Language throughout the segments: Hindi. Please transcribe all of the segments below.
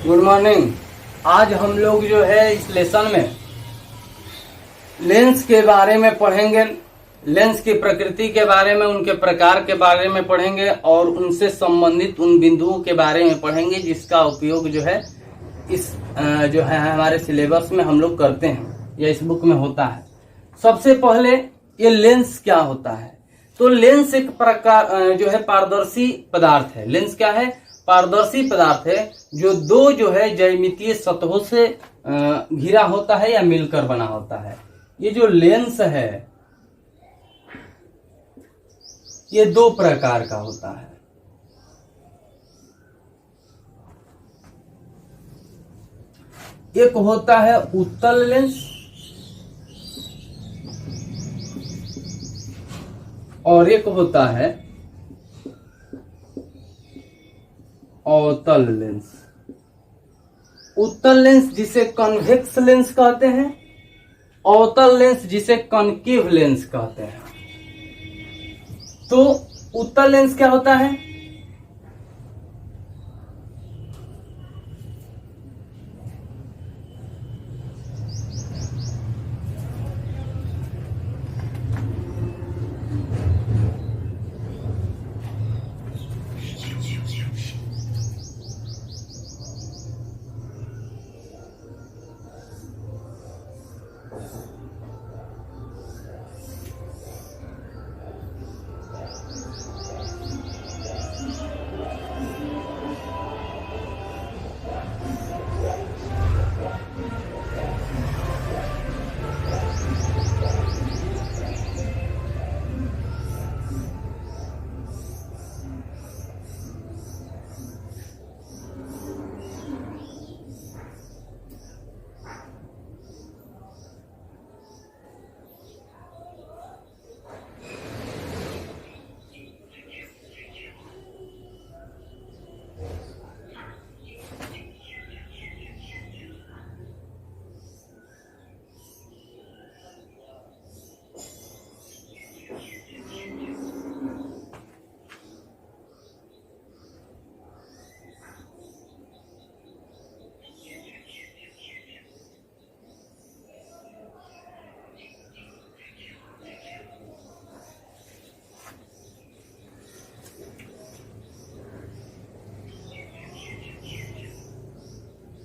Good morning. आज हम लोग जो है इस लेसन में लेंस के बारे में पढ़ेंगे। लेंस की प्रकृति के बारे में, उनके प्रकार के बारे में पढ़ेंगे और उनसे संबंधित उन बिंदुओं के बारे में पढ़ेंगे जिसका उपयोग जो है इस जो है हमारे सिलेबस में हम लोग करते हैं या इस बुक में होता है। सबसे पहले ये लेंस क्या होता है? तो लेंस एक प्रकार जो है पारदर्शी पदार्थ है। लेंस क्या है? पारदर्शी पदार्थ है जो दो जो है ज्यामितीय सतहों से घिरा होता है या मिलकर बना होता है। ये जो लेंस है ये दो प्रकार का होता है। एक होता है उत्तल लेंस और एक होता है अवतल लेंस। उत्तल लेंस जिसे कन्वेक्स लेंस कहते हैं, अवतल लेंस जिसे कनकेव लेंस कहते हैं। तो उत्तल लेंस क्या होता है?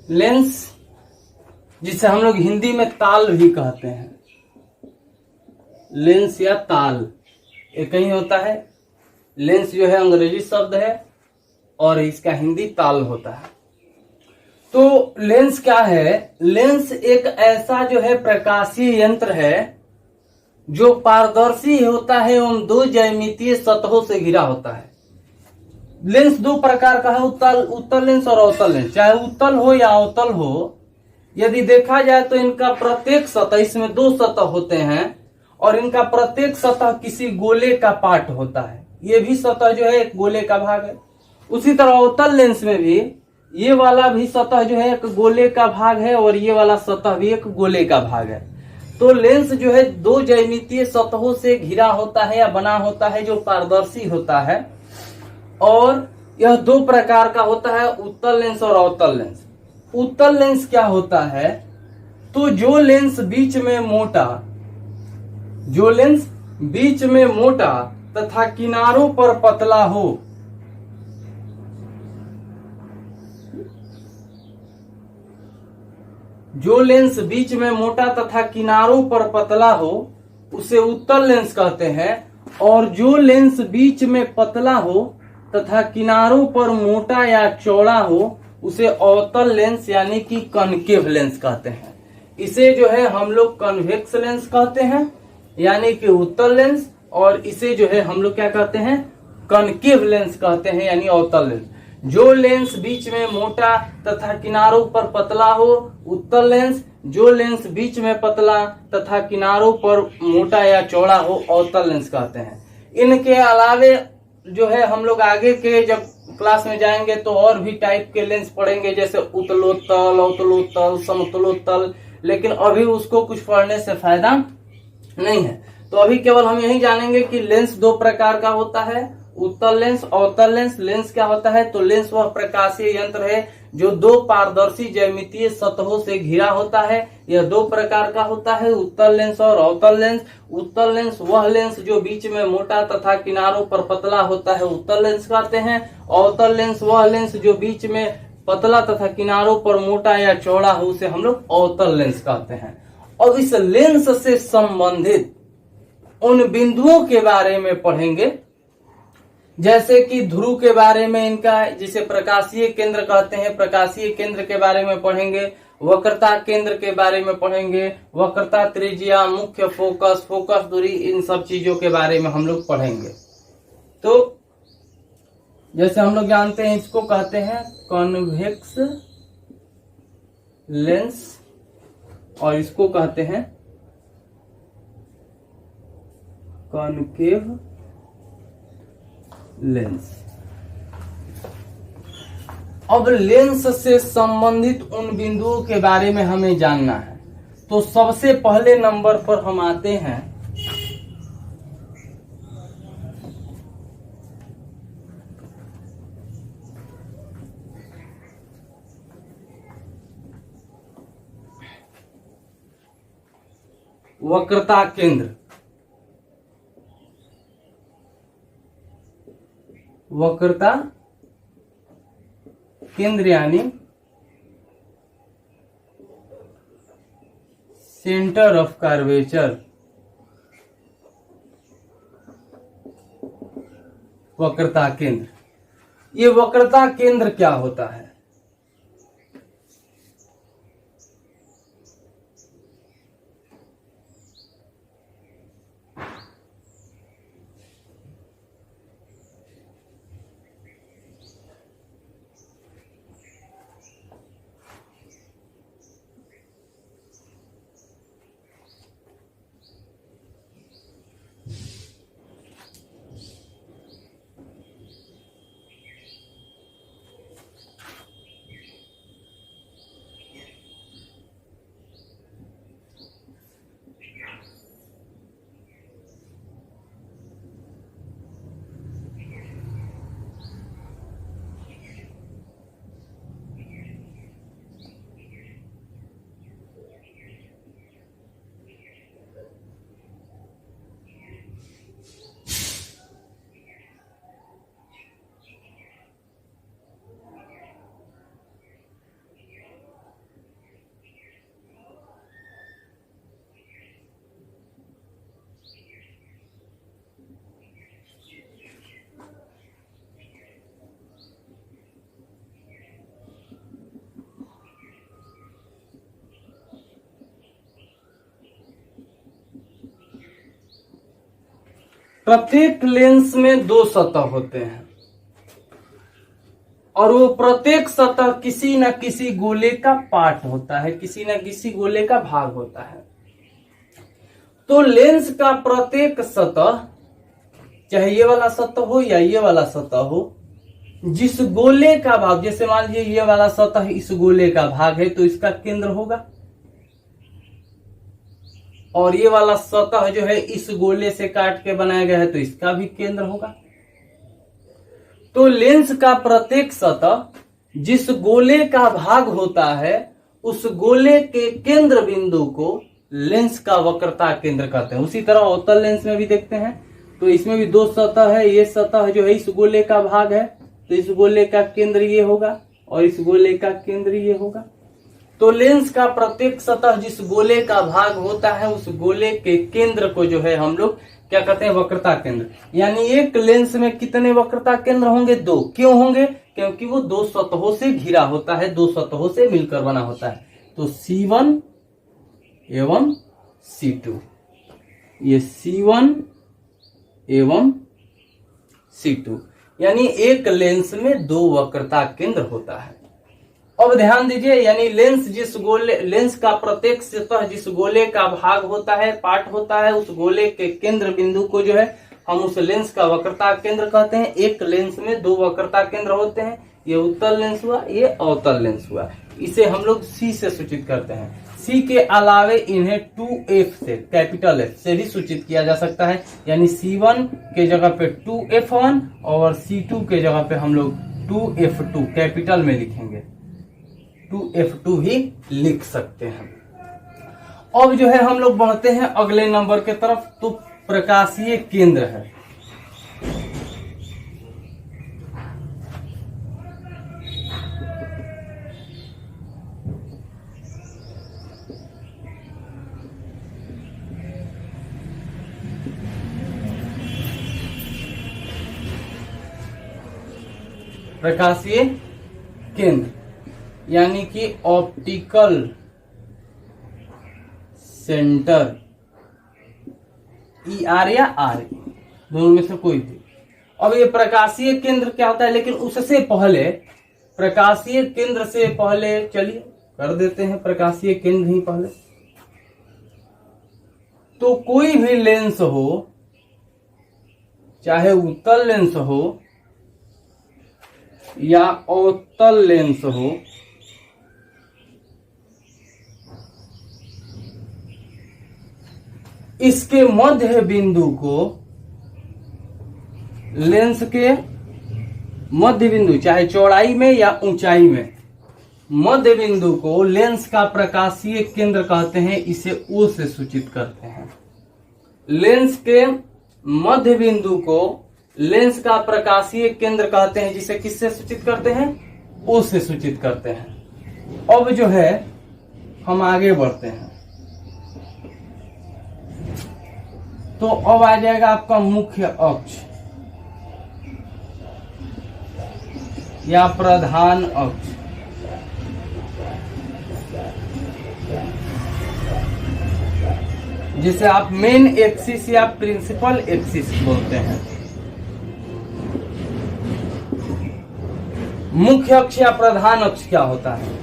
लेंस जिसे हम लोग हिंदी में ताल भी कहते हैं, लेंस या ताल एक ही होता है। लेंस जो है अंग्रेजी शब्द है और इसका हिंदी ताल होता है। तो लेंस क्या है? लेंस एक ऐसा जो है प्रकाशीय यंत्र है जो पारदर्शी होता है एवं दो ज्यामितीय सतहों से घिरा होता है। लेंस दो प्रकार का है, उत्तल लेंस और अवतल लेंस। चाहे उत्तल हो या अवतल हो, यदि देखा जाए तो इनका प्रत्येक सतह, इसमें दो सतह होते हैं और इनका प्रत्येक सतह किसी गोले का पार्ट होता है। ये भी सतह जो है एक गोले का भाग है। उसी तरह अवतल लेंस में भी ये वाला भी सतह जो है एक गोले का भाग है और ये वाला सतह भी एक गोले का भाग है। तो लेंस जो है दो ज्यामितीय सतहों से घिरा होता है या बना होता है जो पारदर्शी होता है और यह दो प्रकार का होता है, उत्तल लेंस और अवतल लेंस। उत्तल लेंस क्या होता है? तो जो लेंस बीच में मोटा तथा किनारों पर पतला हो, जो लेंस बीच में मोटा तथा किनारों पर पतला हो उसे उत्तल लेंस कहते हैं और जो लेंस बीच में पतला हो तथा किनारों पर मोटा या चौड़ा हो उसे अवतल लेंस यानी कि कनकेव लेंस कहते हैं। इसे जो है हम लोग कन्वेक्स लेंस कहते हैं यानी कि उत्तल लेंस, और इसे जो है हम लोग क्या कहते हैं? कनकेव लेंस कहते हैं यानी अवतल लेंस। जो लेंस बीच में मोटा तथा किनारों पर पतला हो उत्तल लेंस, जो लेंस बीच में पतला तथा किनारों पर मोटा या चौड़ा हो अवतल लेंस कहते हैं। इनके अलावे जो है हम लोग आगे के जब क्लास में जाएंगे तो और भी टाइप के लेंस पढ़ेंगे, जैसे उत्तलोत्तल, अवतलोत्तल, समतलोत्तल, लेकिन अभी उसको कुछ पढ़ने से फायदा नहीं है। तो अभी केवल हम यही जानेंगे कि लेंस दो प्रकार का होता है, उत्तल लेंस, अवतल लेंस। लेंस क्या होता है? तो लेंस वह प्रकाशीय यंत्र है जो दो पारदर्शी ज्यामितीय सतहों से घिरा होता है। यह दो प्रकार का होता है, उत्तल लेंस और अवतल लेंस। उत्तल लेंस वह लेंस जो बीच में मोटा तथा किनारों पर पतला होता है, उत्तल लेंस कहते हैं। अवतल लेंस वह लेंस जो बीच में पतला तथा किनारों पर मोटा या चौड़ा हो, उसे हम लोग अवतल लेंस कहते हैं। अब इस लेंस से संबंधित उन बिंदुओं के बारे में पढ़ेंगे, जैसे कि ध्रुव के बारे में, इनका जिसे प्रकाशीय केंद्र कहते हैं, प्रकाशीय केंद्र के बारे में पढ़ेंगे। वक्रता केंद्र के बारे में पढ़ेंगे, वक्रता त्रिज्या, मुख्य फोकस, फोकस दूरी, इन सब चीजों के बारे में हम लोग पढ़ेंगे। तो जैसे हम लोग जानते हैं, इसको कहते हैं कॉन्वेक्स लेंस और इसको कहते हैं कॉनकेव लेंस। अब लेंस से संबंधित उन बिंदुओं के बारे में हमें जानना है। तो सबसे पहले नंबर पर हम आते हैं वक्रता केंद्र। वक्रता केंद्र यानी सेंटर ऑफ कर्वेचर। वक्रता केंद्र, ये वक्रता केंद्र क्या होता है? प्रत्येक लेंस में दो सतह होते हैं और वो प्रत्येक सतह किसी न किसी गोले का पार्ट होता है, किसी न किसी गोले का भाग होता है। तो लेंस का प्रत्येक सतह, चाहे ये वाला सतह हो या ये वाला सतह हो, जिस गोले का भाग, जैसे मान लीजिए ये वाला सतह इस गोले का भाग है तो इसका केंद्र होगा, और ये वाला सतह जो है इस गोले से काट के बनाया गया है तो इसका भी केंद्र होगा। तो लेंस का प्रत्येक सतह जिस गोले का भाग होता है, उस गोले के केंद्र बिंदु को लेंस का वक्रता केंद्र कहते हैं। उसी तरह अवतल लेंस में भी देखते हैं, तो इसमें भी दो सतह है। ये सतह जो है इस गोले का भाग है, तो इस गोले का केंद्र ये होगा और इस गोले का केंद्र ये होगा। तो लेंस का प्रत्येक सतह जिस गोले का भाग होता है, उस गोले के केंद्र को जो है हम लोग क्या कहते हैं? वक्रता केंद्र। यानी एक लेंस में कितने वक्रता केंद्र होंगे? दो। क्यों होंगे? क्योंकि वो दो सतहों से घिरा होता है, दो सतहों से मिलकर बना होता है। तो C1 एवं C2, ये C1 एवं C2, यानी एक लेंस में दो वक्रता केंद्र होता है। अब ध्यान दीजिए, यानी लेंस का प्रत्येक सतह जिस गोले का भाग होता है, पार्ट होता है, उस गोले के केंद्र बिंदु को जो है हम उस लेंस का वक्रता केंद्र कहते हैं। एक लेंस में दो वक्रता केंद्र होते हैं, ये उत्तल लेंस हुआ, ये अवतल लेंस हुआ। इसे हम लोग C से सूचित करते हैं। सी के अलावे इन्हें 2f से, कैपिटल F से भी सूचित किया जा सकता है। यानी C1 के जगह पे 2F1 और C2 के जगह पे हम लोग 2F2 कैपिटल में लिखेंगे, 2F2 ही लिख सकते हैं। अब जो है हम लोग बढ़ते हैं अगले नंबर के तरफ। तो प्रकाशीय केंद्र है। प्रकाशीय केंद्र यानी कि ऑप्टिकल सेंटर, ER या R दोनों में से कोई भी। अब ये प्रकाशीय केंद्र क्या होता है, लेकिन उससे पहले, प्रकाशीय केंद्र से पहले चलिए कर देते हैं प्रकाशीय केंद्र ही पहले। तो कोई भी लेंस हो, चाहे उत्तल लेंस हो या अवतल लेंस हो, इसके मध्य बिंदु को, लेंस के मध्य बिंदु चाहे चौड़ाई में या ऊंचाई में, मध्य बिंदु को लेंस का प्रकाशीय केंद्र कहते हैं। इसे O से सूचित करते हैं। लेंस के मध्य बिंदु को लेंस का प्रकाशीय केंद्र कहते हैं, जिसे किससे सूचित करते हैं, O से सूचित करते हैं। अब जो है हम आगे बढ़ते हैं। तो अब आ जाएगा आपका मुख्य अक्ष या प्रधान अक्ष। जिसे आप मेन एक्सिस या प्रिंसिपल एक्सिस बोलते हैं। मुख्य अक्ष या प्रधान अक्ष क्या होता है?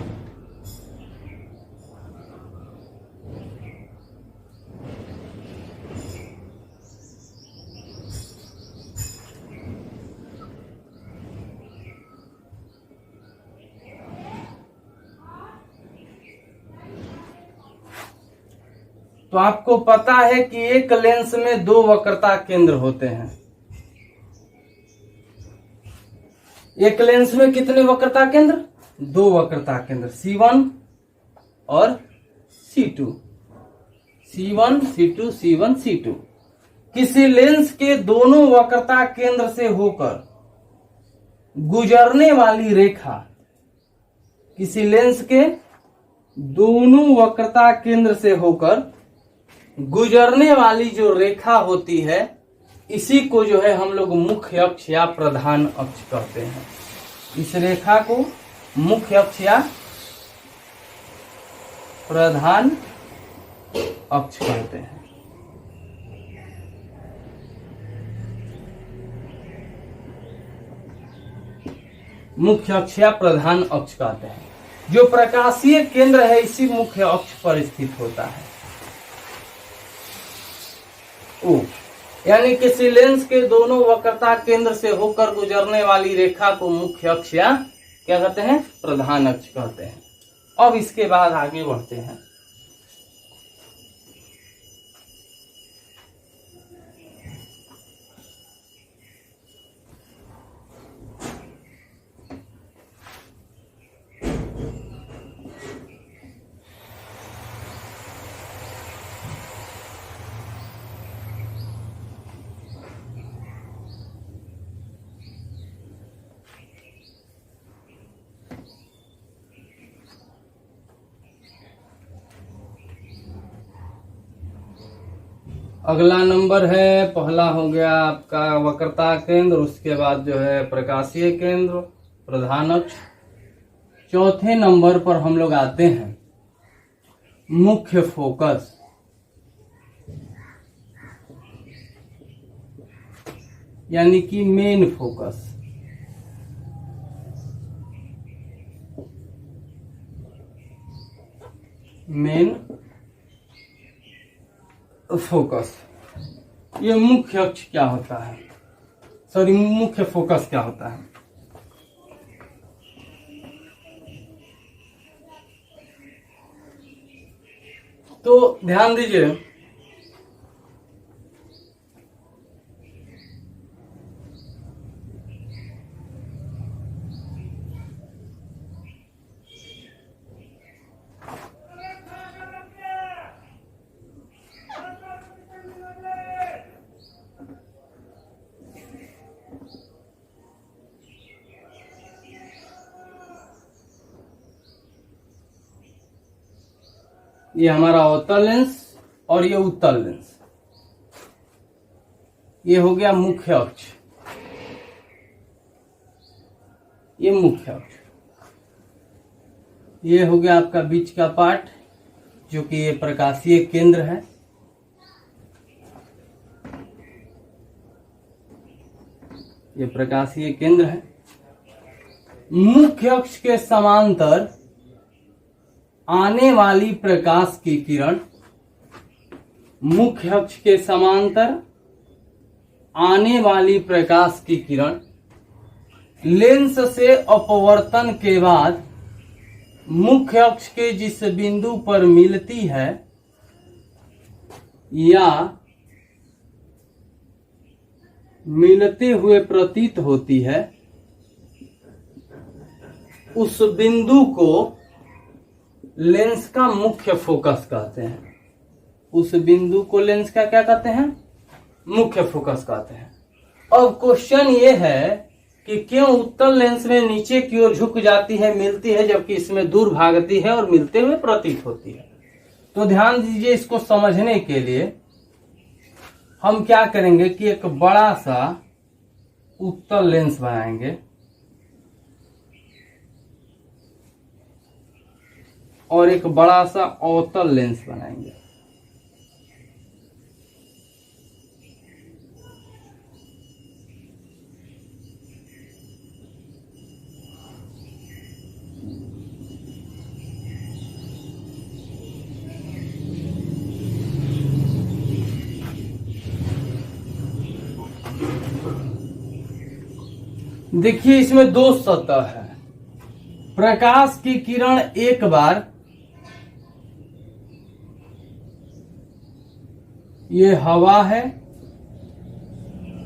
तो आपको पता है कि एक लेंस में दो वक्रता केंद्र होते हैं। एक लेंस में कितने वक्रता केंद्र? दो वक्रता केंद्र, C1 और C2, C1 C2 C1 C2। किसी लेंस के दोनों वक्रता केंद्र से होकर गुजरने वाली रेखा, किसी लेंस के दोनों वक्रता केंद्र से होकर गुजरने वाली जो रेखा होती है, इसी को जो है हम लोग मुख्य अक्ष या प्रधान अक्ष कहते हैं। इस रेखा को मुख्य अक्ष या प्रधान अक्ष कहते हैं। मुख्य अक्ष या प्रधान अक्ष कहते हैं। जो प्रकाशीय केंद्र है इसी मुख्य अक्ष पर स्थित होता है। O यानी किसी लेंस के दोनों वक्रता केंद्र से होकर गुजरने वाली रेखा को मुख्य अक्ष या क्या कहते हैं? प्रधान अक्ष कहते हैं। अब इसके बाद आगे बढ़ते हैं। अगला नंबर है, पहला हो गया आपका वक्रता केंद्र, उसके बाद जो है प्रकाशीय केंद्र, प्रधान अक्ष। चौथे नंबर पर हम लोग आते हैं मुख्य फोकस। यानी कि मेन फोकस। मेन फोकस, ये मुख्य अक्ष क्या होता है, सॉरी मुख्य फोकस क्या होता है? तो ध्यान दीजिए, ये हमारा अवतल लेंस और ये उत्तल लेंस, ये हो गया मुख्य अक्ष, ये मुख्य अक्ष, ये हो गया आपका बीच का पार्ट जो कि ये प्रकाशीय केंद्र है। ये प्रकाशीय केंद्र है। मुख्य अक्ष के समांतर आने वाली प्रकाश की किरण, मुख्य अक्ष के समांतर आने वाली प्रकाश की किरण लेंस से अपवर्तन के बाद मुख्य अक्ष के जिस बिंदु पर मिलती है या मिलते हुए प्रतीत होती है, उस बिंदु को लेंस का मुख्य फोकस कहते हैं। उस बिंदु को लेंस का क्या कहते हैं? मुख्य फोकस कहते हैं। अब क्वेश्चन ये है कि क्यों उत्तल लेंस में नीचे की ओर झुक जाती है, मिलती है, जबकि इसमें दूर भागती है और मिलते हुए प्रतीत होती है। तो ध्यान दीजिए, इसको समझने के लिए हम क्या करेंगे कि एक बड़ा सा उत्तल लेंस बनाएंगे और एक बड़ा सा अवतल लेंस बनाएंगे। देखिए, इसमें दो सतह है। प्रकाश की किरण एक बार ये हवा है,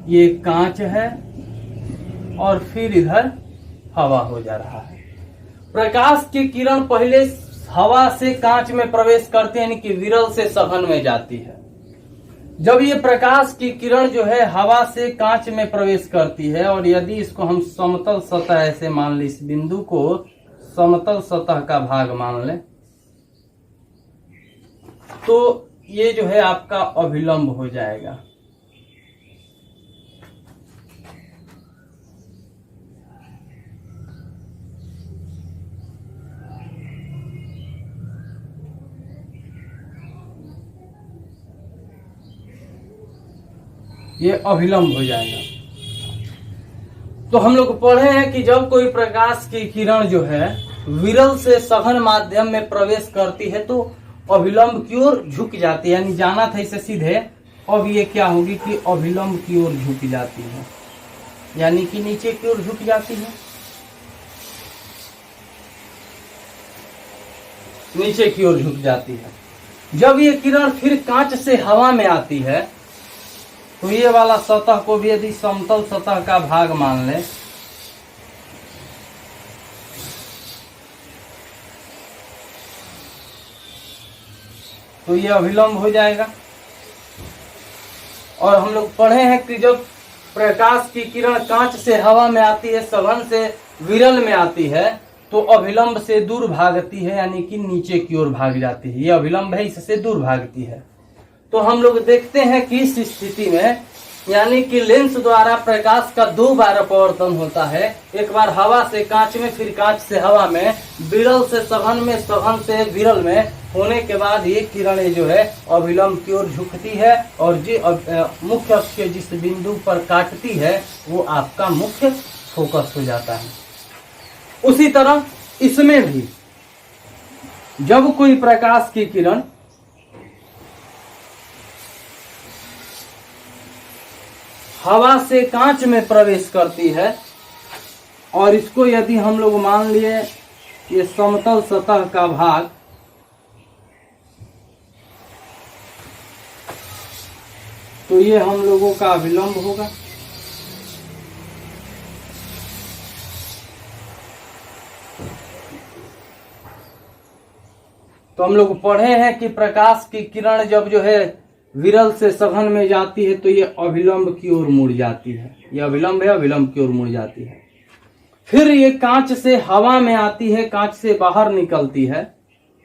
ये कांच है और फिर इधर हवा हो जा रहा है। प्रकाश की किरण पहले हवा से कांच में प्रवेश करते हैं, यानी कि विरल से सघन में जाती है। जब ये प्रकाश की किरण जो है हवा से कांच में प्रवेश करती है, और यदि इसको हम समतल सतह ऐसे मान लें, इस बिंदु को समतल सतह का भाग मान लें, तो ये जो है आपका अभिलंब हो जाएगा। ये अभिलंब हो जाएगा। तो हम लोग पढ़े हैं कि जब कोई प्रकाश की किरण जो है विरल से सघन माध्यम में प्रवेश करती है तो अभिलंब की ओर झुक जाती है, यानी जाना था इसे सीधे, अब ये क्या होगी कि अभिलंब की ओर झुक जाती है, यानी कि नीचे की ओर झुक जाती है, नीचे की ओर झुक जाती है। जब ये किरण फिर कांच से हवा में आती है तो ये वाला सतह को भी यदि समतल सतह का भाग मान ले, तो ये अभिलंब हो जाएगा। और हम लोग पढ़े हैं कि जब प्रकाश की किरण कांच से हवा में आती है, सघन से विरल में आती है, तो अभिलंब से दूर भागती है, यानी कि नीचे की ओर भाग जाती है। ये अभिलंब है, इससे दूर भागती है। तो हम लोग देखते हैं कि इस स्थिति में, यानी कि लेंस द्वारा प्रकाश का दो बार अपवर्तन होता है, एक बार हवा से कांच में, फिर कांच से हवा में, विरल से सघन में, सघन से विरल में होने के बाद ये किरणें जो है अभिलंब की ओर झुकती है और मुख्य अक्ष के जिस बिंदु पर काटती है वो आपका मुख्य फोकस हो जाता है। उसी तरह इसमें भी जब कोई प्रकाश की किरण हवा से कांच में प्रवेश करती है, और इसको यदि हम लोग मान लिए ये समतल सतह का भाग, तो ये हम लोगों का अभिलंब होगा। तो हम लोग पढ़े हैं कि प्रकाश की किरण जब जो है विरल से सघन में जाती है तो ये अभिलंब की ओर मुड़ जाती है। ये अभिलंब है, अभिलंब की ओर मुड़ जाती है। फिर ये कांच से हवा में आती है, कांच से बाहर निकलती है।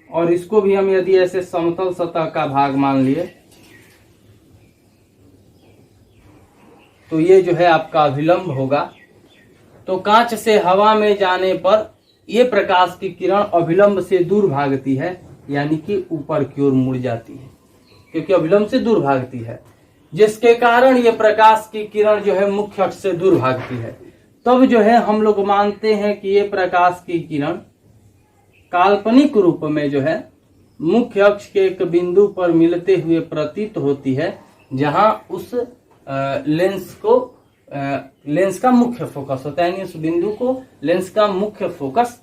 और इसको भी हम यदि ऐसे समतल सतह का भाग मान लिए तो ये जो है आपका अभिलंब होगा। तो कांच से हवा में जाने पर ये प्रकाश की किरण अभिलंब से दूर भागती है, यानी कि ऊपर की ओर मुड़ जाती है, क्योंकि अभिलंब से दूर भागती है, जिसके कारण ये प्रकाश की किरण जो है मुख्य अक्ष से दूर भागती है। तब जो है हम लोग मानते हैं कि ये प्रकाश की किरण काल्पनिक रूप में जो है मुख्य अक्ष के एक बिंदु पर मिलते हुए प्रतीत होती है, जहां उस लेंस का मुख्य फोकस होता है, यानी उस बिंदु को लेंस का मुख्य फोकस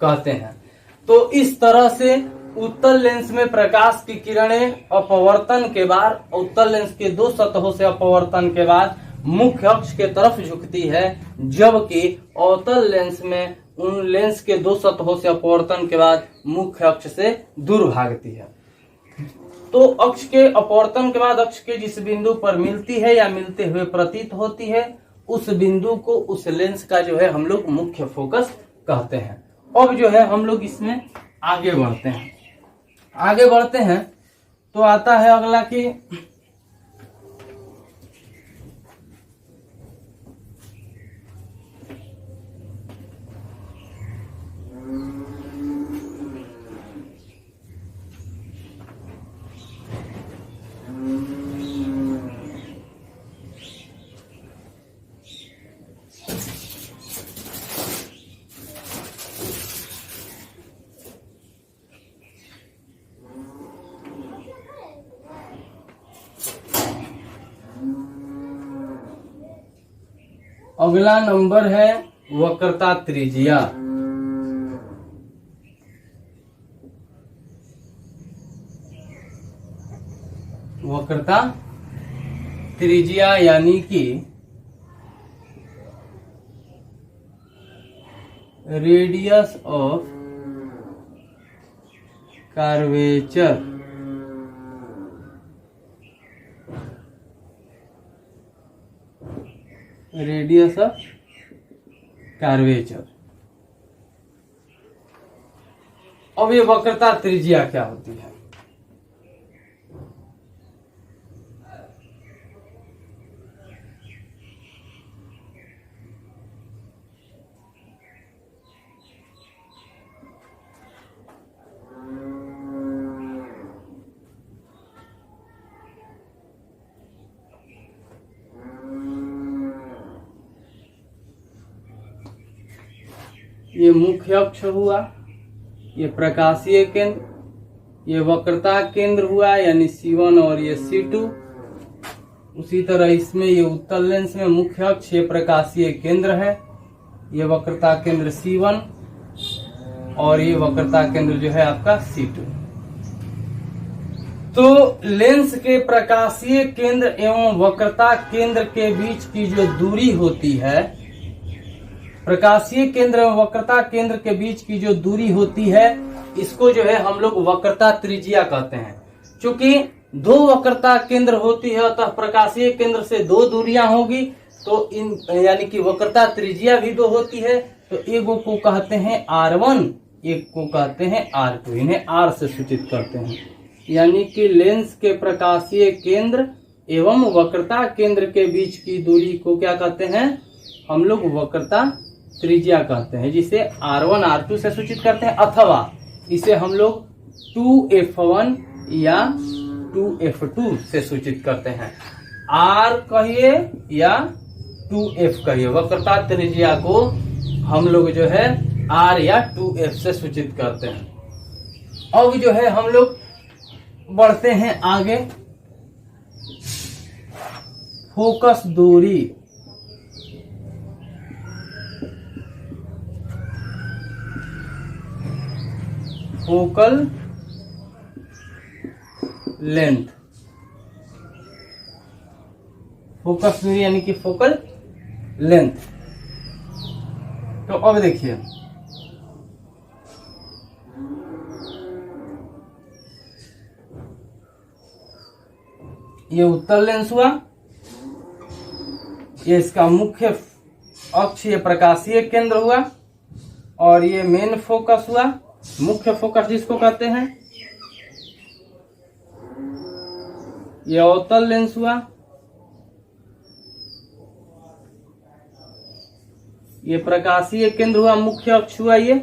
कहते हैं। तो इस तरह से उत्तल लेंस में प्रकाश की किरणें अपवर्तन के बाद, उत्तल लेंस के दो सतहों से अपवर्तन के बाद मुख्य अक्ष के तरफ झुकती है, जबकि अवतल लेंस में उन लेंस के दो सतहों से अपवर्तन के बाद मुख्य अक्ष से दूर भागती है। तो अक्ष के अपवर्तन के बाद अक्ष के जिस बिंदु पर मिलती है या मिलते हुए प्रतीत होती है, उस बिंदु को, उस लेंस का जो है हम लोग मुख्य फोकस कहते हैं। अब जो है हम लोग इसमें आगे बढ़ते हैं। आगे बढ़ते हैं तो आता है अगला कि अगला नंबर है वक्रता त्रिज्या। वक्रता त्रिज्या यानी कि radius of curvature. Radius of curvature. अब ये वक्रता त्रिज्या क्या होती है? ये मुख्य अक्ष हुआ, ये प्रकाशीय केंद्र, ये वक्रता केंद्र हुआ यानी C1 और ये C2। उसी तरह इसमें ये उत्तल लेंस में मुख्य अक्ष, ये प्रकाशीय केंद्र है, ये वक्रता केंद्र C1 और ये वक्रता केंद्र जो है आपका C2। तो लेंस के प्रकाशीय केंद्र एवं वक्रता केंद्र के बीच की जो दूरी होती है, प्रकाशीय केंद्र एवं वक्रता केंद्र के बीच की जो दूरी होती है, इसको जो है हम लोग वक्रता त्रिज्या कहते हैं। चूंकि दो वक्रता केंद्र होती है अतः प्रकाशीय केंद्र से दो दूरियां होगी, तो इन यानी कि वक्रता त्रिज्या भी दो होती है। तो एक को कहते हैं R1, एक को कहते हैं R2, इन्हें R से सूचित करते हैं। यानी कि लेंस के प्रकाशीय केंद्र एवं वक्रता केंद्र के बीच की दूरी को क्या कहते हैं? हम लोग वक्रता त्रिज्या कहते हैं, जिसे R1 R2 से सूचित करते हैं, अथवा इसे हम लोग 2f1 या 2f2 से सूचित करते हैं। R कहिए या 2f कहिए, वक्रता त्रिज्या को हम लोग जो है R या 2f से सूचित करते हैं। अब जो है हम लोग बढ़ते हैं आगे। फोकस दूरी। Focal length. फोकस दूरी यानी कि फोकल लेंथ। तो अब देखिए ये उत्तल लेंस हुआ, ये इसका मुख्य अक्ष, ये प्रकाशीय केंद्र हुआ, और ये मेन फोकस हुआ, मुख्य फोकस जिसको कहते हैं। ये अवतल लेंस हुआ, ये प्रकाशीय केंद्र हुआ, मुख्य अक्ष हुआ ये,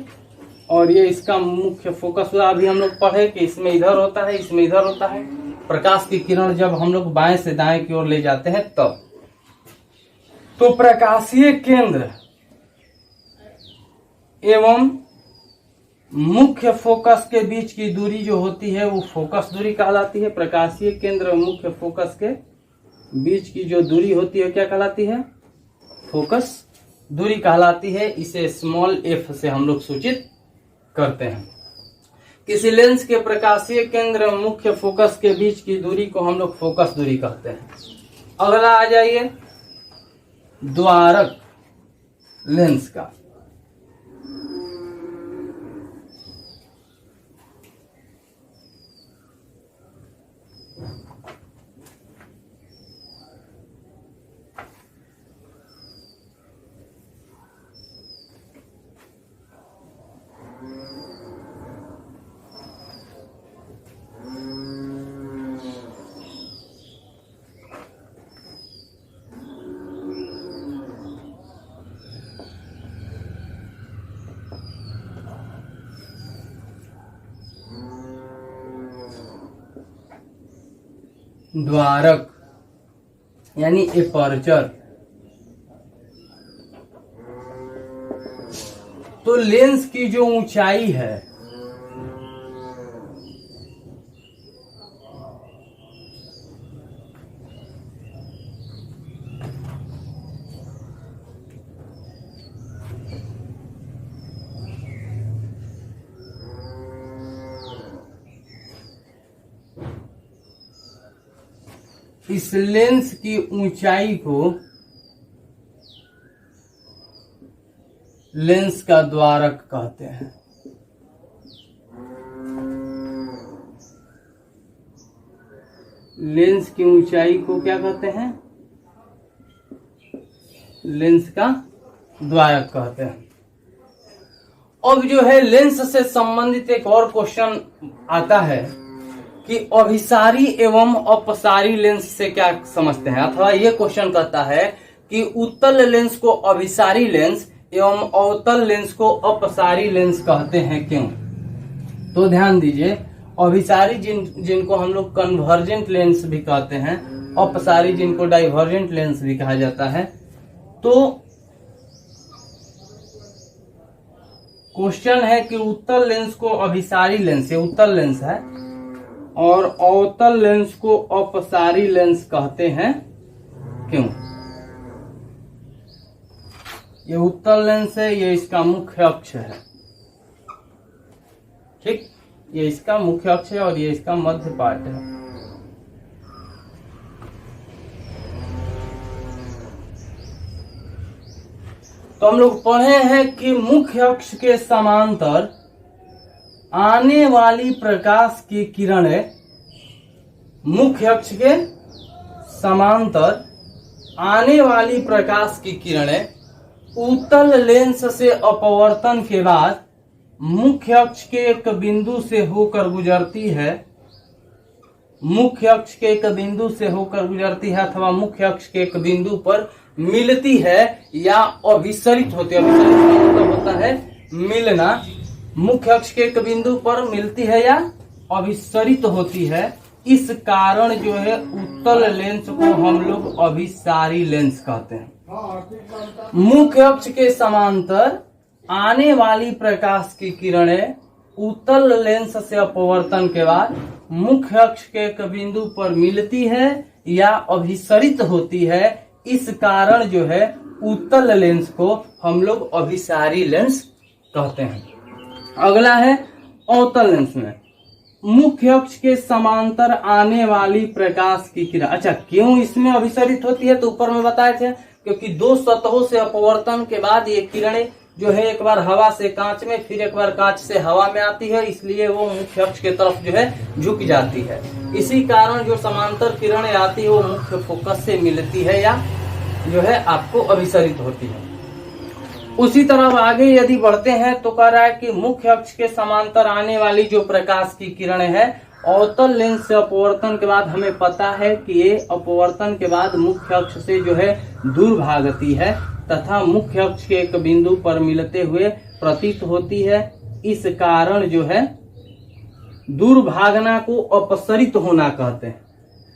और ये इसका मुख्य फोकस हुआ। अभी हम लोग पढ़े कि इसमें इधर होता है, इसमें इधर होता है। प्रकाश की किरण जब हम लोग बाएं से दाएं की ओर ले जाते हैं तब तो प्रकाशीय केंद्र एवं मुख्य फोकस के बीच की दूरी जो होती है वो फोकस दूरी कहलाती है। प्रकाशीय केंद्र और मुख्य फोकस के बीच की जो दूरी होती है क्या कहलाती है? फोकस दूरी कहलाती है। इसे स्मॉल f से हम लोग सूचित करते हैं। किसी लेंस के प्रकाशीय केंद्र और मुख्य फोकस के बीच की दूरी को हम लोग फोकस दूरी कहते हैं। अगला आ जाइए द्वारक लेंस का। द्वारक यानी एपर्चर। तो लेंस की जो ऊंचाई है इस लेंस की ऊंचाई को लेंस का द्वारक कहते हैं। लेंस की ऊंचाई को क्या कहते हैं? लेंस का द्वारक कहते हैं। अब जो है लेंस से संबंधित एक और क्वेश्चन आता है कि अभिसारी एवं अपसारी लेंस से क्या समझते हैं, अथवा ये क्वेश्चन कहता है कि उत्तल लेंस को अभिसारी लेंस एवं अवतल लेंस को अपसारी लेंस कहते हैं, क्यों? तो ध्यान दीजिए, अभिसारी जिनको हम लोग कन्वर्जेंट लेंस भी कहते हैं, अपसारी जिनको डाइवर्जेंट लेंस भी कहा जाता है। तो क्वेश्चन है कि उत्तल लेंस को अभिसारी लेंस, ये उत्तल लेंस है, और अवतल लेंस को अपसारी लेंस कहते हैं, क्यों? ये उत्तल लेंस है, ये इसका मुख्य अक्ष है, ठीक, ये इसका मुख्य अक्ष है और ये इसका मध्य पार्ट है। तो हम लोग पढ़े हैं कि मुख्य अक्ष के समांतर आने वाली प्रकाश की किरणें, मुख्य अक्ष के समांतर आने वाली प्रकाश की किरणें उत्तल लेंस से अपवर्तन के बाद मुख्य अक्ष के एक बिंदु से होकर गुजरती है, मुख्य अक्ष के एक बिंदु से होकर गुजरती है अथवा मुख्य अक्ष के एक बिंदु पर मिलती है या अभिसरित होती है। अभिसरित का मतलब होता है मिलना। मुख्य अक्ष के एक बिंदु पर मिलती है या अभिसरित होती है। इस कारण जो है उत्तल लेंस को हम लोग अभिसारी लेंस कहते हैं। मुख्य अक्ष के समांतर आने वाली प्रकाश की किरणें उत्तल लेंस से अपवर्तन के बाद मुख्य अक्ष के एक बिंदु पर मिलती है या अभिसरित होती है। इस कारण जो है उत्तल लेंस को हम लोग अभिसारी लेंस कहते हैं। अगला है अवतल लेंस में। मुख्य अक्ष के समांतर आने वाली प्रकाश की किरण। अच्छा, क्यों इसमें अभिसरित होती है? तो ऊपर में बताए थे, क्योंकि दो सतहों से अपवर्तन के बाद ये किरणें जो है एक बार हवा से कांच में, फिर एक बार कांच से हवा में आती है, इसलिए वो मुख्य अक्ष की तरफ जो है झुक जाती है। इसी कारण जो समांतर किरणें आती है वो मुख्य फोकस से मिलती है या जो है आपको अभिसरित होती है। उसी तरह आगे यदि बढ़ते हैं तो कह रहा है कि मुख्य अक्ष के समांतर आने वाली जो प्रकाश की किरणें है, अवतल लेंस से अपवर्तन के बाद हमें पता है कि ये अपवर्तन के बाद मुख्य अक्ष से जो है दूर भागती है तथा मुख्य अक्ष के एक बिंदु पर मिलते हुए प्रतीत होती है। इस कारण जो है दूर भागना को अपसरित होना कहते हैं।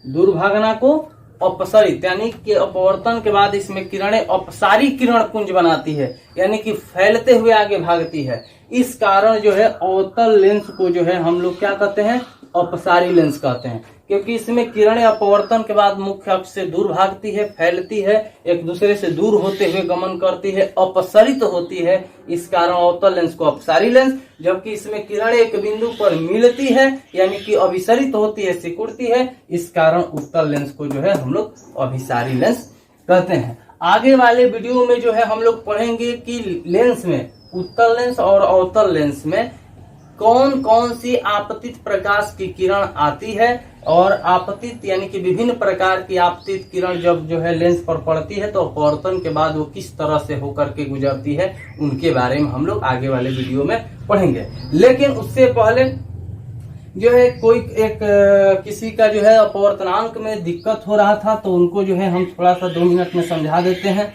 दूर भागना को अपसरित यानी कि अपवर्तन के बाद इसमें किरणें अपसारी किरण पुंज बनाती है, यानी कि फैलते हुए आगे भागती है। इस कारण जो है अवतल लेंस को जो है हम लोग क्या कहते हैं? अपसारी लेंस कहते हैं, क्योंकि इसमें किरणें अपवर्तन के बाद मुख्य अक्ष से दूर भागती है, फैलती है, एक दूसरे से दूर होते हुए गमन करती है, अपसरित होती है। इस कारण अवतल लेंस को अपसारी लेंस, जबकि इसमें किरणें एक बिंदु पर मिलती है यानी कि अभिसरित होती है, सिकुड़ती है, इस कारण उत्तल लेंस को जो है हम लोग अभिसारी लेंस कहते हैं। आगे वाले वीडियो में जो है हम लोग पढ़ेंगे कि लेंस में, उत्तल लेंस और अवतल लेंस में कौन कौन सी आपतित प्रकाश की किरण आती है, और आपतित यानी कि विभिन्न प्रकार की आपतित किरण जब जो है लेंस पर पड़ती है तो अपवर्तन के बाद वो किस तरह से होकर के गुजरती है, उनके बारे में हम लोग आगे वाले वीडियो में पढ़ेंगे। लेकिन उससे पहले जो है कोई एक किसी का जो है अपवर्तनांक में दिक्कत हो रहा था, तो उनको जो है हम थोड़ा सा 2 मिनट में समझा देते हैं।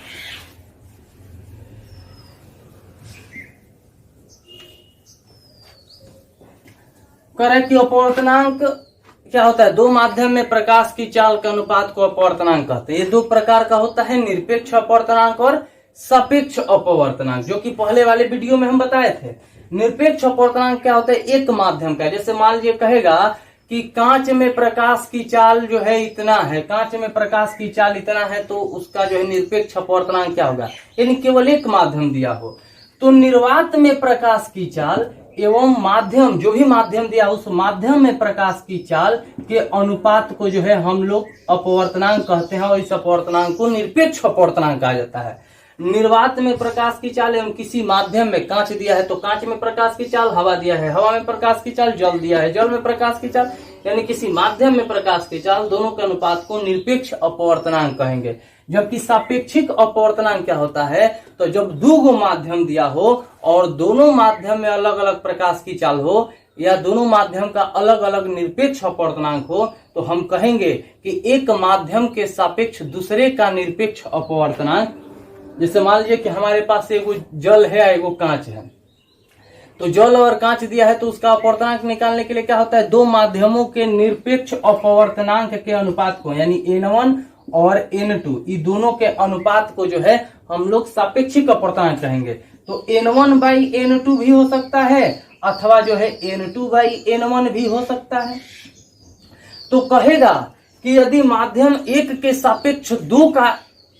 करें कि अपवर्तनांक क्या होता है? दो माध्यम में प्रकाश की चाल के अनुपात को अपवर्तनांक कहते हैं। ये दो प्रकार का होता है, निरपेक्ष अपवर्तनांक और सापेक्ष अपवर्तनांक, जो कि पहले वाले वीडियो में हम बताए थे। निरपेक्ष अपवर्तनांक क्या होता है? एक माध्यम का, जैसे मान लीजिए कहेगा कि कांच में प्रकाश की चाल जो है इतना है, कांच में प्रकाश की चाल इतना है, तो उसका जो है निरपेक्ष अपवर्तनांक क्या होगा? यानी केवल एक माध्यम दिया हो। तो निर्वात में प्रकाश की चाल एवं माध्यम, जो भी माध्यम दिया उस माध्यम में प्रकाश की चाल के अनुपात को जो है हम लोग अपवर्तनांक कहते हैं, और इस अपवर्तनांक को निरपेक्ष अपवर्तनांक कहा जाता है। निर्वात में प्रकाश की चाल एवं किसी माध्यम में, कांच दिया है तो कांच में प्रकाश की चाल, हवा दिया है हवा में प्रकाश की चाल, जल दिया है जल में प्रकाश की चाल, यानी किसी माध्यम में प्रकाश की चाल, दोनों के अनुपात को निरपेक्ष अपवर्तनांक कहेंगे। जबकि सापेक्षिक अपवर्तनांक क्या होता है? तो जब दो माध्यम दिया हो और दोनों माध्यम में अलग अलग प्रकाश की चाल हो, या दोनों माध्यम का अलग अलग निरपेक्ष अपवर्तनांक हो, तो हम कहेंगे कि एक माध्यम के सापेक्ष दूसरे का निरपेक्ष अपवर्तनांक। जैसे मान लीजिए कि हमारे पास एगो जल है, एगो कांच है, तो जल और कांच दिया है, तो उसका अपवर्तनांक निकालने के लिए क्या होता है? दो माध्यमों के निरपेक्ष अपवर्तनांक के अनुपात को, यानी N1 और N2, ये दोनों के अनुपात को जो है हम लोग सापेक्षिक अपवर्तनांक कहेंगे। तो N1/N2 भी हो सकता है, अथवा जो है N2/N1 भी हो सकता है। तो कहेगा कि यदि माध्यम एक के सापेक्ष दो का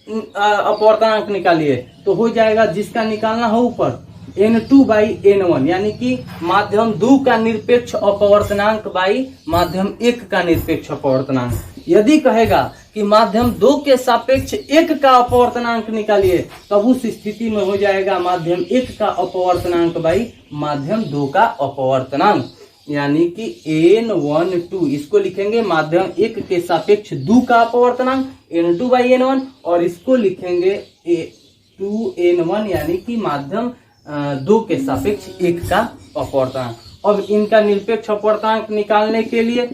अपवर्तनांक निकालिए, तो हो जाएगा, जिसका निकालना हो ऊपर, N2/N1, यानी कि माध्यम 2 का निरपेक्ष अपवर्तनांक बाई माध्यम 1 का निरपेक्ष अपवर्तनांक। यदि कहेगा कि माध्यम 2 के सापेक्ष 1 का अपवर्तनांक निकालिए, तब उस स्थिति में हो जाएगा माध्यम 1 का अपवर्तनांक बाई माध्यम 2 का अपवर्तनांक, यानी कि N1/2। इसको लिखेंगे माध्यम 1 के सापेक्ष 2 का अपवर्तनांक N2/N1, और इसको लिखेंगे 2N1, यानी कि माध्यम 2 के सापेक्ष 1 का अपवर्तनांक। अब इनका निरपेक्ष अपवर्तनांक निकालने के लिए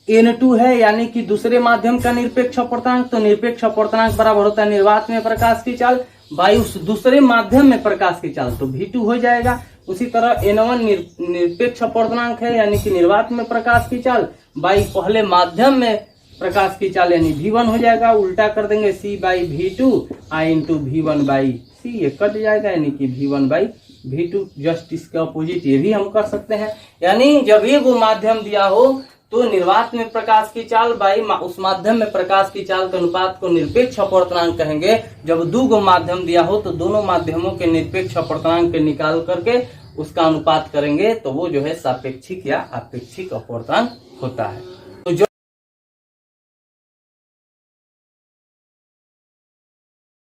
N2 है, यानी कि दूसरे माध्यम का निरपेक्ष अपवर्तनांक, तो निरपेक्ष अपवर्तनांक बराबर होता है निर्वात में प्रकाश की चाल बाई उस दूसरे माध्यम में प्रकाश की चाल, तो V2 हो जाएगा। उसी तरह N1 निरपेक्ष अपवर्तनांक है, यानी कि निर्वात में प्रकाश की चाल बाई पहले माध्यम में प्रकाश की चाल, यानी V1 हो जाएगा। उल्टा कर देंगे C/V2 I × V1/C, ये कट जाएगा, यानी कि V1/V2, जस्ट इसके अपोजिट ये भी हम कर सकते हैं। यानी जब ये वो माध्यम दिया हो तो निर्वात में प्रकाश की चाल बाई उस माध्यम में प्रकाश की चाल के अनुपात को निरपेक्ष अपवर्तनांक कहेंगे। जब दो माध्यम दिया हो तो दोनों माध्यमों के निरपेक्ष अपवर्तनांक के निकाल करके उसका अनुपात करेंगे तो वो जो है सापेक्षिक या आपेक्षिक अपवर्तन होता है।